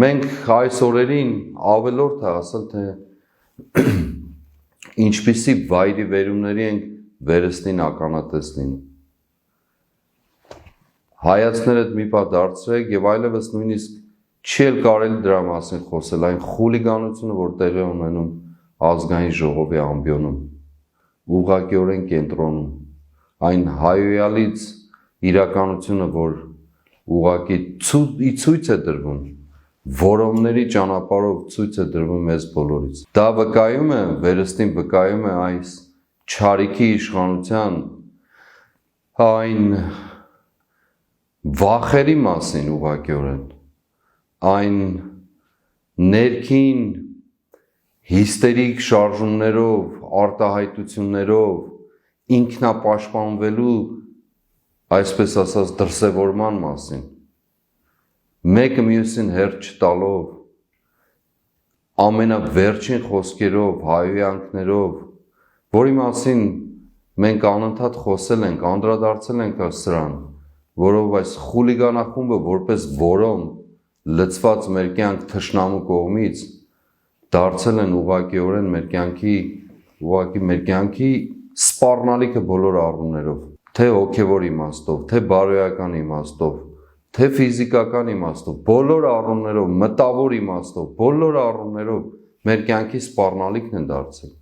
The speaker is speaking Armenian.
Մենք այս օրերին ավելորդ է ասել, թե ինչպիսի վայրի վերումների ենք վերստին ականատեսին։ Հայացքներդ մի պա դարձրեք եւ այլևս նույնիսկ չի էլ կարելի դրա մասին խոսել, այն խուլիգանությունը, որ տեղի ունենում ազգային ժողովի ամբիոնում, ուղղակիորեն կենտրոնում, այն հայոյալից իրականությունը, որ ուղղակի ցույց է դրվում, որոմների ճանապարհով ցույց է դրվում մեզ բոլորից։ Դա վկայում է, վերստին վկայում է այս չարիքի իշխանության այն վախերի մասին ուղղակիորեն, այն ներքին հիստերիկ շարժումներով, արտահայտություններով, ինքնապաշտպանվելու, այսպես ասած, դրսևորման մասին, մեկը մյուսին հերթ չտալով, ամենավերջին խոսքերով, հայհոյանքներով, որի մասին մենք անընդհատ խոսել ենք, անդրադարձել ենք սրան, որով այս խուլիգանախումբը որպես որոմ լցված մեր կյանք թշնամու կողմից դարձել են ուղղակիորեն մեր կյանքի սպառնալիքը բոլոր առումներով, թե հոգևոր իմաստով, թե բարոյական իմաստով, թե ֆիզիկական իմաստով, բոլոր առումներով, մտավոր իմաստով, բոլոր առումներով մեր կյանքի սպառնալիքն են դարձել։